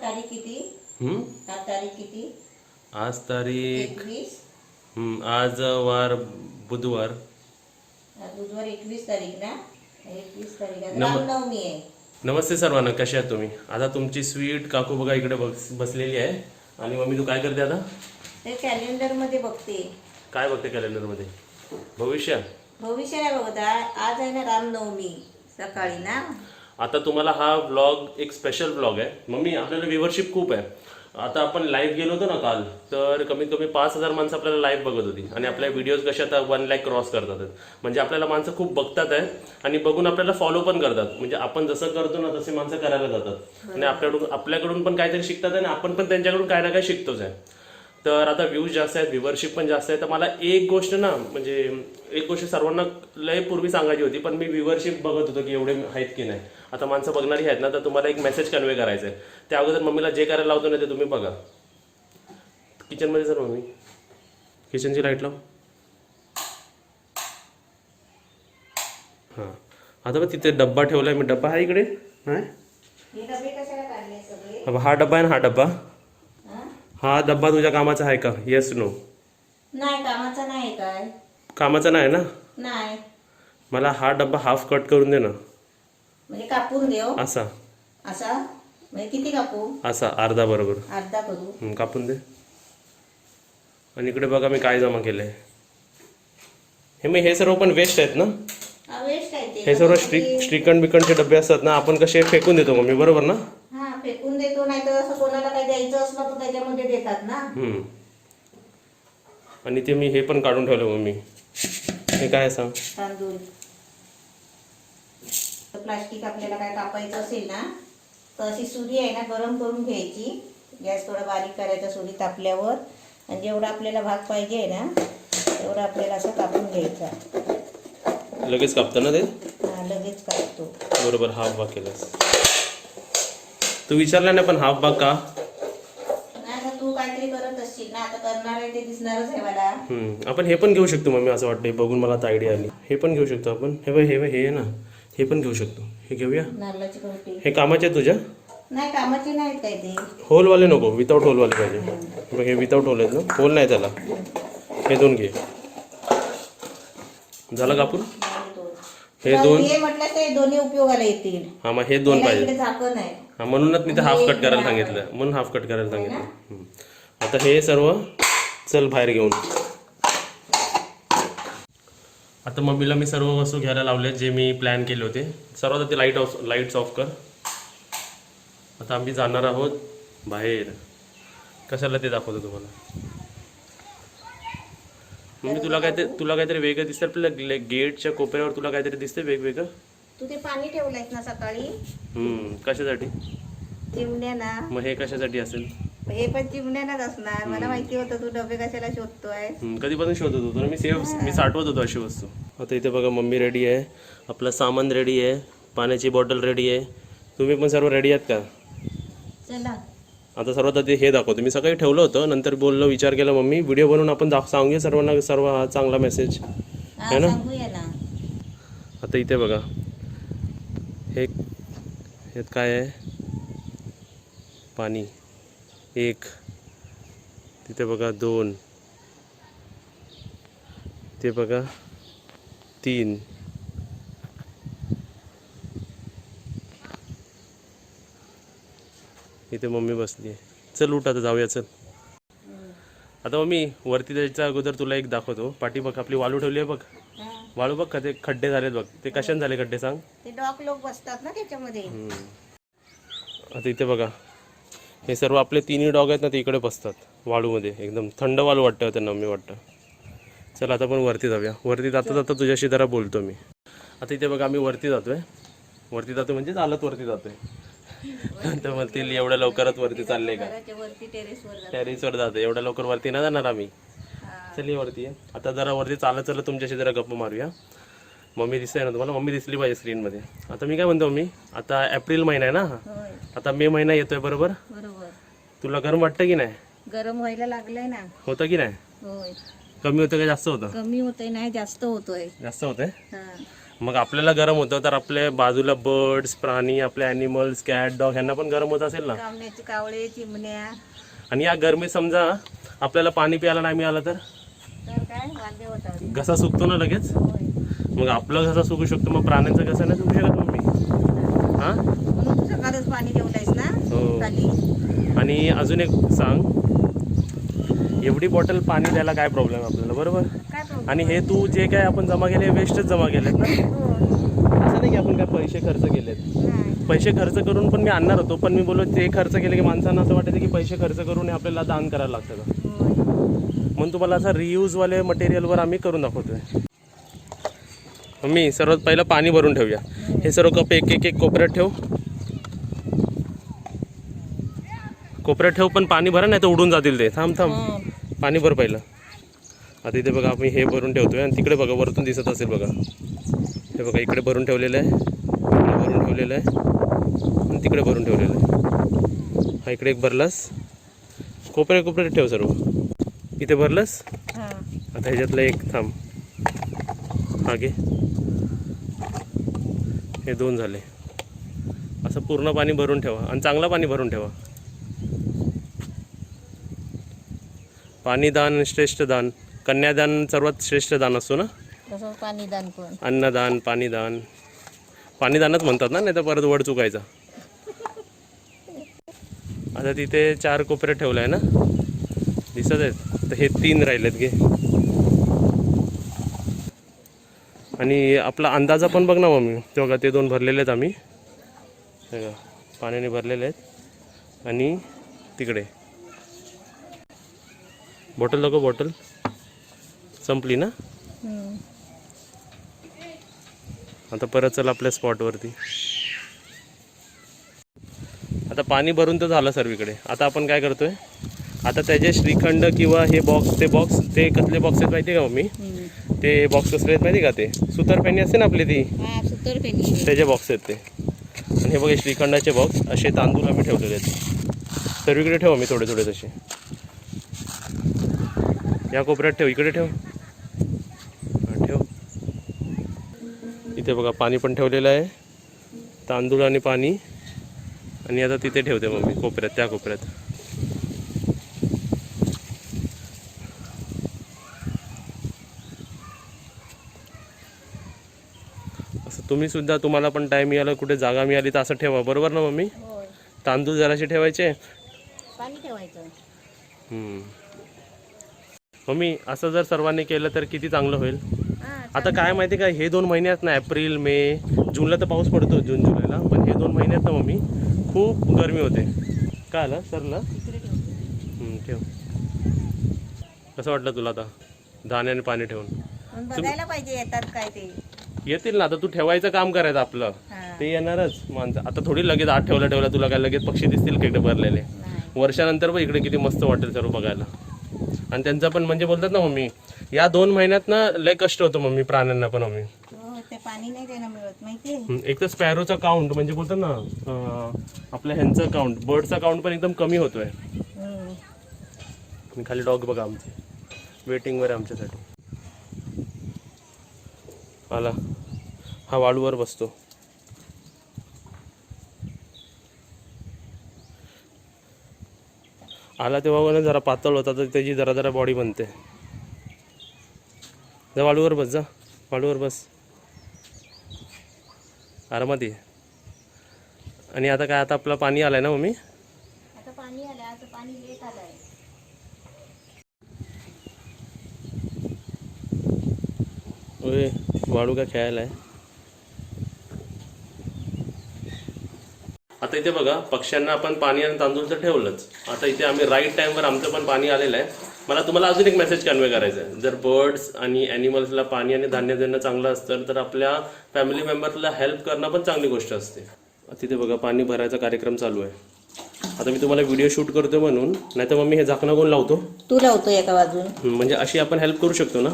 तारीख किती? आज तारीख किती? आज तारीख 21. आज वार बुधवार. आज बुधवार 21 तारीख ना. 21 तारीख आज रामनवमी आहे. नमस्ते सर्वांना, कसे आहात तुम्ही? आता तुमची स्वीट काकू बघा इकडे बसलेली आहे. आणि मम्मी तू काय करते आता? ते कॅलेंडर मध्ये बघते. काय बघते कॅलेंडर मध्ये? भविष्य नाही बघत. आज आहे ना रामनवमी सकाळी ना. आता तुम्हाला हा व्लॉग एक स्पेशल व्लॉग आहे. मम्मी आपल्याला व्ह्यूअरशिप खूप आहे. आता आपण लाईव्ह गेलो होतो ना काल, तर कमीत कमी 5,000 माणसं आपल्याला लाईव्ह बघत होती. आणि आपल्या व्हिडिओज कशा आता 1 लाख क्रॉस करतात. म्हणजे आपल्याला माणसं खूप बघतात आहे आणि बघून आपल्याला फॉलो पण करतात. म्हणजे आपण जसं करतो ना तसे माणसं करायला जातात आणि आपल्याकडून पण काहीतरी शिकतात आणि आपण पण त्यांच्याकडून काय ना काय शिकतोच आहे. तर आता व्ह्यूज जास्त आहेत, व्ह्यूअरशिप पण जास्त आहे. तर मला एक गोष्ट ना, म्हणजे एक गोष्ट सर्वांना लय पूर्वी सांगायची होती, पण मी व्ह्यूअरशिप बघत होतो की एवढे आहेत की नाही. आता माणसं बघणारी आहेत ना, तर तुम्हाला एक मेसेज कन्वे करायचा आहे. त्या अगोदर मम्मीला जे करायला लावतो ना ते तुम्ही बघा. किचनमध्ये सर मम्मी, किचनची लाईट लाव. हां, आता बघ तिथे डब्बा ठेवलाय मी. डब्बा आहे इकडे. हा डब्बा आहे ना, हा डब्बा. हा डब्बा तुझ्या कामाचा आहे का? Yes no? नाही, कामाचा नाही. काय कामाचा नाही ना? नाही. मला हा डब्बा हाफ कट करून दे ना. म्हणजे कापून देऊ असा असा? म्हणजे किती कापू? असा अर्धा बरोबर. अर्धा करू. कापून दे. आणि इकडे बघा मी काय जमा केलंय. हे सर्व पण वेस्ट आहेत ना? वेस्ट आहे ते. हे सर्व श्रीखंड बिकंडचे डबे असतात ना, आपण कसे फेकून देतो मम्मी, बरोबर ना? हा, फेकून देतो. नाही तर असं कोणाला काही द्यायचं असलं तर त्याच्यामध्ये देतात ना. आणि ते मी हे पण काढून ठेवलं मम्मी. हे काय सांग? तांदूळ. प्लास्टिक आपल्याला काय कापायचं असेल ना, तर अशी सुरी आहे ना गरम करून घ्यायची. गॅस थोडा बारीक करायचा सुरी तापल्यावर. आणि जेवढा आपल्याला भाग पाहिजे आहे ना तेवढा आपल्याला असं कापून घ्यायचा. लगेच कापतं ना ते? हा, लगेच कापतो. बरोबर, हाफ भाग केलास. तू विचारला नाही पण हाफ भाग का? नाही ना, तू काहीतरी करत असशील ना. आता करणार आहे ते दिसणारच आहे मला. आपण हे पण घेऊ शकतो मम्मी, असं वाटतं. बघून मला आता आयडिया आली. हे पण घेऊ शकतो आपण. हे आहे ना, हे पण घेऊ शकतो. हे घेऊया. नारळाची कवटी. हे कामाचे आहेत तुझ्या? नाही, कामाची नाहीत काय ते. होलवाले नको, विदाऊट होलवाले पाहिजे. बघ हे विदाऊट होल आहेत ना, होल नाही त्याला. हे 2 घे. झालं कापून? हे 2 म्हटलं ते दोन्ही उपयोगाला येतील. हा, मग हे 2 पाहिजे. झाकण आहे. हा, म्हणूनच मी ते हाफ कट करायला सांगितलं. म्हणून हाफ कट करायला सांगितलं. आता हे सर्व चल बाहेर घेऊन. आता मम्मीला मी सर्व वस्तू घ्यायला लावले जे मी प्लॅन केले होते. सर्वात आधी लाईट्स ऑफ कर. आता आम्ही जाणार आहोत बाहेर. कशाला ते दाखवतो तुम्हाला. मम्मी तुला काहीतरी वेगळं दिसतं. आपल्या गेटच्या कोपऱ्यावर तुला काहीतरी दिसते वेगवेगळं. तू ते पाणी ठेवलंयस ना सकाळी. कशासाठी? चिमण्या ना. मग हे कशासाठी असेल? हे पण चिमण्यालाच असणार. मला माहिती होतं तू डबे कशाला शोधतोय. कधीपासून शोधत होतो ना मी साठवत होतो अशी वस्तू. आता इथे बघा मम्मी रेडी आहे, आपलं सामान रेडी आहे, पाण्याची बॉटल रेडी आहे. तुम्ही पण सर्व रेडी आहात का? चला आता सर्वात आधी हे दाखवतो. मी सकाळी ठेवलं होतं, नंतर बोललो, विचार केला मम्मी व्हिडिओ बनवून आपण सांगूया सर्वांना सर्व हा चांगला मेसेज आहे ना. आता इथे बघा हे काय आहे? पाणी 1, तिथे बघा 2, ते बघा 3, इथे मम्मी बसली आहे. चल उठ आता जाऊया. चल आता मम्मी वरती जायच्या अगोदर तुला एक दाखवतो. पाठी बघ आपली वाळू ठेवली आहे बघ. वाळू बघ का ते खड्डे झालेत बघ. ते कशाने झाले खड्डे सांग? ते डॉग लोक बसतात ना त्याच्यामध्ये. आता इथे बघा हे सर्व आपले 3 डॉग आहेत ना, ते इकडे बसतात वाळूमध्ये. एकदम थंड वाळू वाटतं त्यांना, मी वाटतं. चल आता आपण वरती जाऊया. वरती जाता तुझ्याशी जरा बोलतो मी. आता इथे बघा आम्ही वरती जातोय म्हणजे चालत वरती जातोय. तर म्हणतील एवढ्या लवकरात वरती चालले का? टेरेसवर जातो. एवढ्या लवकर वरती नाही जाणार आम्ही. चल वरती आहे. आता जरा वरती चालत तुमच्याशी जरा गप्पा मारूया. मम्मी दिसते ना तुम्हाला? मम्मी दिसली पाहिजे स्क्रीनमध्ये. आता मी काय म्हणतो मम्मी, आता एप्रिल महिना आहे ना, आता मे महिना येतोय बरोबर. तुला गरम वाटतं की नाही? गरम व्हायला लागलंय ना. होतं की नाही? कमी होतं का जास्त होतं? कमी होतंय. नाही, जास्त होतोय. जास्त होतंय. मग आपल्याला गरम होतं तर आपल्या बाजूला बर्ड्स, प्राणी, आपले ॲनिमल्स, कॅट, डॉग ह्यांना पण गरम होत असेल ना. कामण्याची कावळे, चिमण्या, आणि या गरमी समजा आपल्याला पाणी प्यायला नाही मिळालं तर तर काय वांदे होतात. घसा सुकतो ना लगेच. मग आपलं घसा सुकू शकतो, मग प्राण्यांचा घसा नाही सुकू शकत मम्मी. हां, म्हणून सकाळच पाणी ठेवलंयस ना हो. खाली. आणि अजून एक सांग, एवढी बॉटल पाणी द्यायला काय प्रॉब्लेम आपल्याला, बरोबर. काय प्रॉब्लेम आणि हे तू जे काय आपण जमा केले वेस्टच जमा केलेत ना. असं नाही की आपण काय पैसे खर्च केलेत. नाही. पैसे खर्च करून पण मी आणणार होतो, पण मी बोललो ते खर्च केले की माणसांना असं वाटायचं की पैसे खर्च करून हे आपल्याला दान करायला लागतं का. होय. म्हणून तुम्हाला असं रियूजवाले मटेरियलवर आम्ही करून दाखवतोय. मी सर्वात पहिलं पाणी भरून ठेवूया. हे सर्व कप एक एक एक कोपऱ्यात ठेव. कोपऱ्यात ठेव, पण पाणी भरा नाही तर उडून जातील ते. थांब थांब, पाणी भर पहिलं. आता इथे बघा आम्ही हे भरून ठेवतोय आणि तिकडे बघा वरतून दिसत असेल बघा. हे बघा इकडे भरून ठेवलेलं आहे, इकडे भरून ठेवलेलं आहे आणि तिकडे भरून ठेवलेलं आहे. हा इकडे एक भरलास, कोपऱ्यात ठेव सर्व. इथे भरलंस. हां. आता ह्याच्यातलं एक थांब, हा घे. हे 2 झाले. असं पूर्ण पाणी भरून ठेवा आणि चांगलं पाणी भरून ठेवा. पाणीदान श्रेष्ठ दान, कन्यादान सर्वात श्रेष्ठ दान असतो ना. तसं पाणीदान पण. अन्नदान, पाणीदान, पाणीदानच म्हणतात ना, नाही तर परत वड चुकायचा. आता तिथे 4 कोपऱ्यात ठेवलं आहे ना, दिसत आहेत. तर हे 3 राहिलेत घे. आणि आपला अंदाजा पण बघ ना मम्मी, ते बघा ते 2 भरलेले आहेत आम्ही, हे बघा पाण्याने भरलेले आहेत. आणि तिकडे बॉटल दाखव, बॉटल संपली ना. आता परत चल आपल्या स्पॉटवरती. आता पाणी भरून तर झालं सर्वीकडे. आता आपण काय करतोय, आता त्याचे श्रीखंड किंवा हे बॉक्स, ते कसले बॉक्स आहेत माहिती आहे का मम्मी. ते बॉक्स कसले आहेत माहिती का, ते सुतरफेनी असते ना आपली ती, त्याचे बॉक्स आहेत ते. आणि हे बघा श्रीखंडाचे बॉक्स, असे तांदूळ आम्ही ठेवलेले आहेत. सर्वीकडे ठेव आम्ही थोडे थोडे तसे. या कोपऱ्यात ठेव, इकडे ठेव, ठेव. इथे बघा पाणी पण ठेवलेलं आहे, तांदूळ आणि पाणी. आणि आता तिथे ठेवते मम्मी कोपऱ्यात, त्या कोपऱ्यात. असं तुम्ही सुद्धा, तुम्हाला पण टाईम मिळाला, कुठे जागा मिळाली तर असं ठेवा, बरोबर ना मम्मी. तांदूळ जराशे ठेवायचे, पाणी ठेवायचं. मम्मी असं जर सर्वांनी केलं तर किती चांगलं होईल. आता काय माहिती का, हे 2 महिन्यात ना, एप्रिल मे जूनला तर पाऊस पडतो, जून जुलैला, पण हे 2 महिन्यात ना मम्मी खूप गरमी होते. काय आलं सरला. ठेव. कसं वाटलं तुला आता धान्याने पाणी ठेवून. बघायला पाहिजे येतात काय ते. येतील ना, आता तू ठेवायचं काम करायचं आपलं, ते येणारच माणसं. आता थोडी लगेच आत ठेवला तुला काय लगेच पक्षी दिसतील का इकडे भरलेले. वर्षानंतर बघ इकडे किती मस्त वाटेल सर्व बघायला. आणि त्यांचं पण म्हणजे बोलतात ना मम्मी, या 2 महिन्यात ना लय कष्ट होतं मम्मी प्राण्यांना पण मम्मी. ते पाणी नाही त्यांना मिळत माहिती. एक तर स्पॅरोचा काउंट म्हणजे बोलतात ना, आपल्या ह्यांचं काउंट, बर्डचा काउंट पण एकदम कमी होतोय. आणि खाली डॉग बघा आमचे वेटिंगवर आहे आमच्यासाठी. आला, हा वाळूवर बसतो. आला तेव्हा ना जरा पातळ होता, तर त्याची जरा जरा बॉडी बनते. जा वाळूवर बस, जा वाळूवर बस, आरामात ये. आणि आता काय, आता आपलं पाणी आलंय ना मम्मी. आता पाणी आलंय, आता पाणी लेट आलंय. ओय वाळू का खेळायला आहे. आता इथे बघा पक्ष्यांना आपण पाणी आणि तांदूळ तर ठेवलंच. आता इथे आम्ही राईट टाईमवर आमचं पण पाणी आलेलं आहे. मला तुम्हाला अजून एक मेसेज कन्वे करायचा आहे. जर बर्ड्स आणि ॲनिमल्सला पाणी आणि धान्य देणं चांगलं असतं तर आपल्या फॅमिली मेंबरला हेल्प करणं पण चांगली गोष्ट असते. तिथे बघा पाणी भरायचा कार्यक्रम चालू आहे. आता मी तुम्हाला व्हिडिओ शूट करतो म्हणून, नाही तर मग मी हे झाकणं कोण लावतो, तू लावतो एका बाजून. म्हणजे अशी आपण हेल्प करू शकतो ना.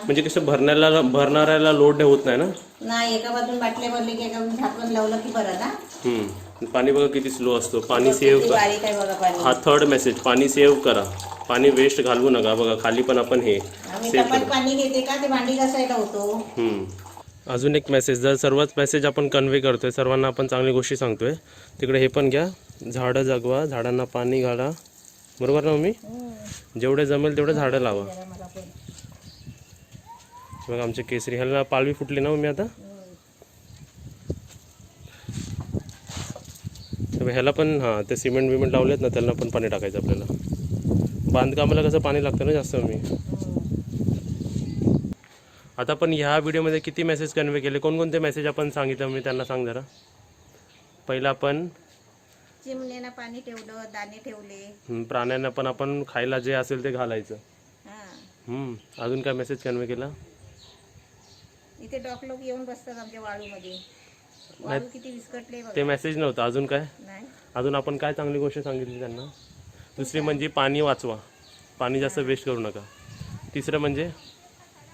म्हणजे कसं भरणाऱ्याला लोड होत नाही ना. नाही, एका बाजून बाटल्या भरले की एका बाजून झाकण लावलं की बरं ना. पाणी बघा किती स्लो असतो. पाणी सेव्ह करा. हा 3rd मेसेज, पाणी सेव्ह करा. पाणी वेस्ट घालवू नका. बघा खाली पण आपण हे पाणी घेते का, ते भांडी घासायला होतो. अजून एक मेसेज, जर सर्वच मेसेज आपण कन्वे करतोय, सर्वांना आपण चांगली गोष्टी सांगतोय, तिकडे हे पण घ्या, झाडं जगवा, झाडांना पाणी घाला, बरोबर ना मम्मी? जेवढे जमेल तेवढे झाडं लावा. बघा आमचे केसरी, ह्याला पालवी फुटली ना मम्मी आता. तर ह्याला पण हां ते सिमेंट बिमेंट लावलेत ना, त्यांना पण पाणी टाकायचं आपल्याला. बांधकामाला कसं पाणी लागतं ना जास्त मम्मी. आता पण ह्या व्हिडिओमध्ये किती मेसेज कन्वे केले, कोणकोणते मेसेज आपण सांगितलं मी त्यांना सांग जरा. पहिला आपण चिमण्यांना पाणी ठेवलं, दाणे ठेवले. प्राण्यांना पण आपण खायला जे असेल ते घालायचं. अजून काय मेसेज कन्वे केला? इथे डॉग लोक येऊन बसतात आमच्या वाळूमध्ये. वाळू किती विस्कटले बघा. ते मेसेज नव्हतं. अजून काय? नाही. अजून आपण काय चांगली गोष्ट सांगितली त्यांना? दुसरी म्हणजे पाणी वाचवा, पाणी जास्त वेस्ट करू नका. तिसरं म्हणजे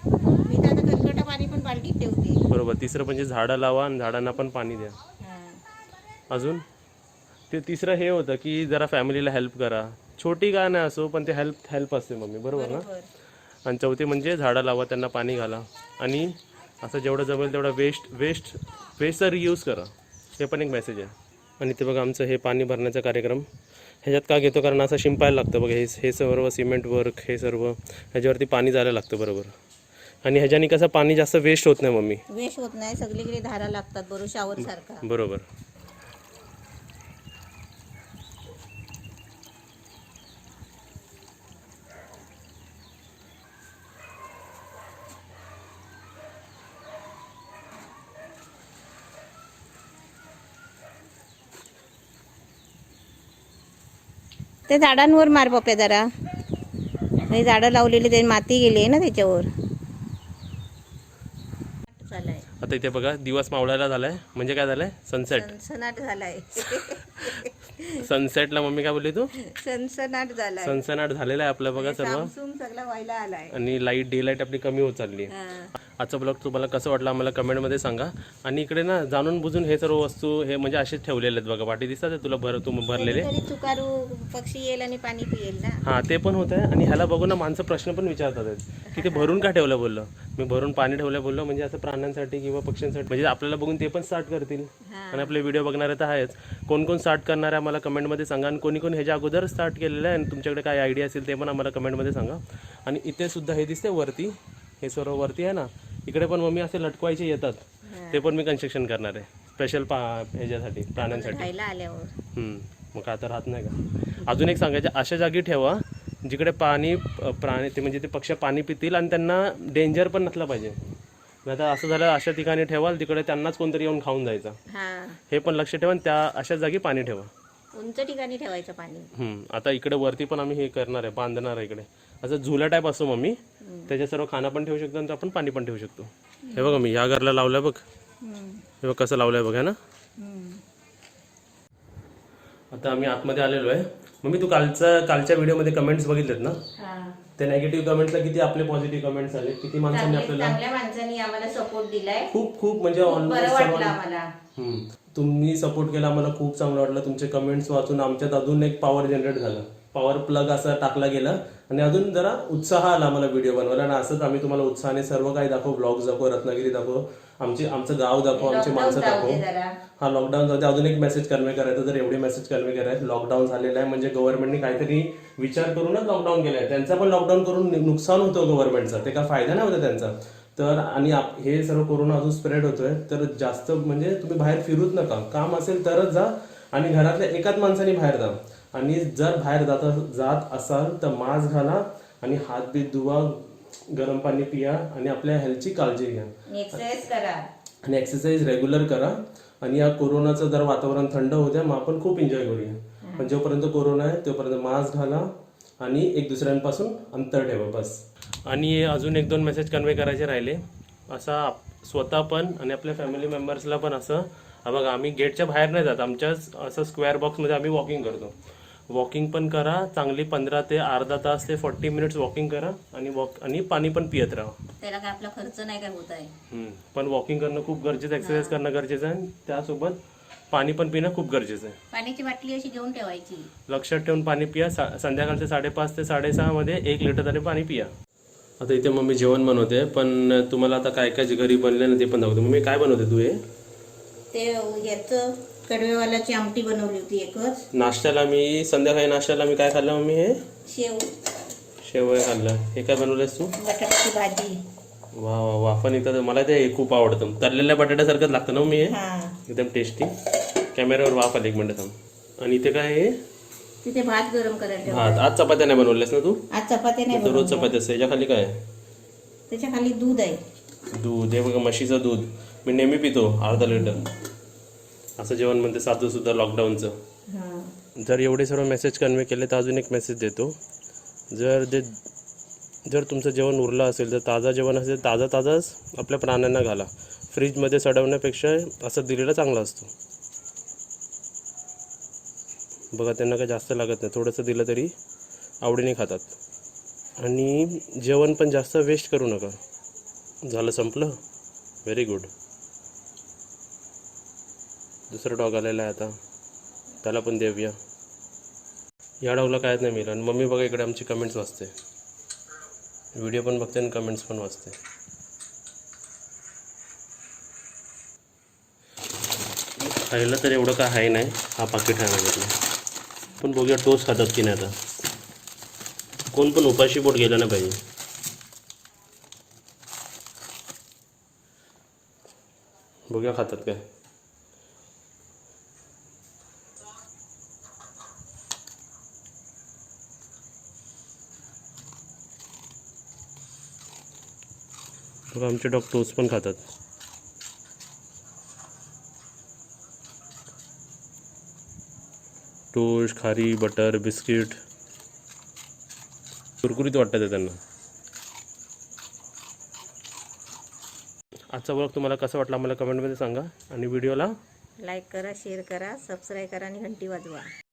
मी तर आता कटकटा पाणी पण बाल्टीत ठेवते. बरोबर. तिसरं म्हणजे झाडं लावा आणि झाडांना पण पाणी द्या. अजून ते तिसरं हे होतं की जरा फॅमिलीला हेल्प करा, छोटी काय नाही असो पण ते हेल्प असते मम्मी, बरोबर ना? आणि चौथी म्हणजे झाडं लावा, त्यांना पाणी घाला, आणि असं जेवढं जमेल तेवढं वेस्टचा रियूज करा. हे पण एक मेसेज आहे. आणि ते बघा आमचं हे पाणी भरण्याचा कार्यक्रम ह्याच्यात का घेतो, कारण असं शिंपायला लागतं बघा. हे सर्व सिमेंट वर्क, हे सर्व ह्याच्यावरती पाणी जायला लागतं, बरोबर. आणि ह्याच्याने कसं पाणी जास्त वेस्ट होत नाही मम्मी. वेस्ट होत नाही, सगळीकडे धारा लागतात, बरोबर, शावर सारखा. बरोबर. ते झाडांवर मार पप्या जरा. हे झाडं लावलेली, ते माती गेली आहे ना त्याच्यावर. आता इथे बघा दिवस मावळायला झालाय, म्हणजे काय झालंय? सनसनाट झालाय. सनसेटला मम्मी काय बोलली तू? सनसनाट झालाय. सनसनाट झालेला आहे आपलं बघा सर्व. सगळा व्हायला आलाय आणि लाईट डे लाईट आपली कमी होत चालली. आजचा ब्लॉग तुम्हाला कसं वाटलं आम्हाला कमेंटमध्ये सांगा. आणि इकडे ना जाणून बुजून हे सर्व वस्तू हे म्हणजे असेच ठेवलेले आहेत बघा. वाटी दिसतात तुला भरलेले. चुकारू पक्षी येईल आणि पाणी पिईल ना. हां ते पण होत आहे. आणि ह्याला बघून ना माणसं प्रश्न पण विचारतात आहेत की ते भरून का ठेवलं. बोललं मी भरून पाणी ठेवलं बोललो, म्हणजे असं प्राण्यांसाठी किंवा पक्ष्यांसाठी, म्हणजे आपल्याला बघून ते पण स्टार्ट करतील. आणि आपले व्हिडिओ बघणारे तर आहेच. कोण कोण स्टार्ट करणार आहे आम्हाला कमेंटमध्ये सांगा. आणि कोणी कोणी ह्याच्या अगोदर स्टार्ट केलेलं आहे आणि तुमच्याकडे काय आयडिया असेल ते पण आम्हाला कमेंटमध्ये सांगा. आणि इथे सुद्धा हे दिसते वरती, हे सर्व वरती आहे ना, इकडे पण मम्मी असे लटकवायचे येतात, ते पण मी कन्स्ट्रक्शन करणार आहे स्पेशल ह्याच्यासाठी, प्राण्यांसाठी. मग आता राहत नाही का. अजून एक सांगायचं, अशा जागी ठेवा जिकडे प्राणी ते म्हणजे ते पक्षी पाणी पितील आणि त्यांना डेंजर पण नसलं पाहिजे. आता असं झालं अशा ठिकाणी ठेवाल तिकडे त्यांनाच कोणतरी येऊन खाऊन जायचं. हे पण लक्ष ठेवा. त्या अशा जागी पाणी ठेवा, उंच ठिकाणी ठेवायचं पाणी. आता इकडे वरती पण आम्ही हे करणार आहे, बांधणार आहे इकडे. असं झुला टाईप असतो मम्मी, त्याच्या सर्व खाना पण ठेवू शकतो आणि आपण पाणी पण ठेवू शकतो. हे बघा मी ह्या घरला लावलंय बघ. हे बघ कसं लावलंय बघा ना. आता आम्ही आतमध्ये आलेलो आहे. मम्मी तू कालच्या व्हिडिओमध्ये कमेंट्स बघितलेत ना, ते नेगेटिव्ह कमेंट्सला किती आपले पॉझिटिव्ह कमेंट्स आले, किती माणसांनी आपल्याला, चांगल्या माणसांनी आम्हाला सपोर्ट दिलाय. खूप म्हणजे तुम्ही सपोर्ट केला, आम्हाला खूप चांगलं वाटलं. तुमचे कमेंट्स वाचून आमच्यात अजून एक पॉवर जनरेट झालं, पॉवर प्लग असा टाकला गेला आणि अजून जरा उत्साह आला आम्हाला व्हिडिओ बनवायला. आणि असंच आम्ही तुम्हाला उत्साहाने सर्व काही दाखवू, ब्लॉग्स दाखवू, रत्नागिरी दाखवू, आमचं गाव दाखवू, आमची माणसं दाखवू. हा लॉकडाऊन जाऊ दे. अजून एक मेसेज कन्वे करायचा, जर एवढे मेसेज कन्वे करायचे. लॉकडाऊन झालेला आहे म्हणजे गव्हर्नमेंटने काहीतरी विचार करूनच लॉकडाऊन केलाय. त्यांचा पण लॉकडाऊन करून नुकसान होतं गव्हर्नमेंटचा, ते काय फायदा नाही होता त्यांचा. तर आणि हे सर्व कोरोना अजून स्प्रेड होतोय, तर जास्त म्हणजे तुम्ही बाहेर फिरूच नका. काम असेल तरच जा आणि घरातल्या एकाच माणसाने बाहेर जा. आणि जर बाहेर जात असाल तर मास्क घाला आणि हात बीत धुवा, गरम पाणी पिया आणि आपल्या हेल्थची काळजी घ्या. एक्सरसाइज करा आणि एक्सरसाइज रेग्युलर करा. आणि या कोरोनाचं जर वातावरण थंड होत्या मग आपण खूप एन्जॉय करूया. पण जोपर्यंत कोरोना आहे तोपर्यंत मास्क घाला आणि एक दुसऱ्यांपासून अंतर ठेवा बस. आणि अजून 1-2 मेसेज कन्वे करायचे राहिले. असा स्वतः पण आणि आपल्या फॅमिली मेंबर्सला पण असं बघा, आम्ही गेटच्या बाहेर नाही जात, आमच्याच असं स्क्वेअर बॉक्समध्ये आम्ही वॉकिंग करतो. वॉकिंग पण करा चांगली, 15 ते अर्धा तास ते 40 मिनिट्स वॉकिंग करा. आणि पाणी पण पियत राहा. त्याला काय आपला खर्च नाही काय होत आहे. पण वॉकिंग करणं खूप गरजेचं, एक्सरसाइज करणं गरजेचं आहे. त्यासोबत पाणी पण पिणं खूप गरजेचं आहे. पाण्याची बाटली अशी घेऊन ठेवायची, लक्षात ठेवून पाणी पिया. संध्याकाळचे 5:30 ते 6:30 मध्ये 1 लिटर तरी पाणी पिया. आता इथे मम्मी जेवण बनवते, पण तुम्हाला आता काय काय घरी बनले ना ते पण दाखवते. मम्मी काय बनवते तू हे? ते याचं कडवेवालाची आमटी बनवली होती एकच. नाश्त्याला मी संध्याकाळी नाश्त्याला मी काय खाल्लं मम्मी? हे शेव, शेवया खाल्लं. हे काय बनवलंयस तू? बटाट्याची भाजी. वा वा वा. पण इथं मला ते खूप आवडतं. तळलेल्या बटाट्यासारखंच लागतं ना मम्मी हे? हा, एकदम टेस्टी. कॅमेऱ्यावर वाफ आली, एक मिनिट थांब. आणि इथे काय आहे? तिथे भात गरम करायला ठेवला. भात. आज चपात्या नाही बनवल्यास ना तू? आज चपात्या नाही तर रोज बनवल्या. चपाती असते. याच्या खाली काय आहे? त्याच्या खाली दूध आहे. दूध. हे बघा म्हशीचं दूध. मी नेहमी पितो अर्धा लिटर. असं जेवण म्हणते साधू सुद्धा लॉकडाऊनचं. हा, जर एवढे सर्व मेसेज कन्वे केले तर अजून एक मेसेज देतो. जर तुमचं जेवण उरलं असेल, जर ताजं जेवण असेल, ताजंच आपल्या प्राण्यांना घाला. फ्रीजमध्ये सडवण्यापेक्षा असं दिलेलं चांगलं असतं. बघा, त्यांना काही जास्त लागत नाही, थोडंसं दिलं तरी आवडीने खातात. आणि जेवण पण जास्त वेस्ट करू नका. झालं, संपलं. Very good. दुसरं डॉग आलेला आहे आता, त्याला पण देऊया. या डॉगला कायच नाही मिळालं. आणि मम्मी बघा इकडे आमची कमेंट्स वाचते, व्हिडिओ पण बघते आणि कमेंट्स पण वाचते. खायला तर एवढं काय आहे नाही. हा पाकिट आहे माझ्याकडे. पण बघूया टोस्ट खातात की नाही. आता कोण पण उपाशी पोट गेलं ना पाहिजे. बघूया खातात काय. बघा आमचे डॉग टोस्ट पण खातात. टोस्ट, खारी, बटर, बिस्किट कुरकुरीत वाटतं ते त्यांना. आजचा ब्लॉग तुम्हाला कसा वाटला मला कमेंटमध्ये सांगा. आणि व्हिडिओला लाईक करा, शेअर करा, सबस्क्राईब करा आणि घंटी वाजवा.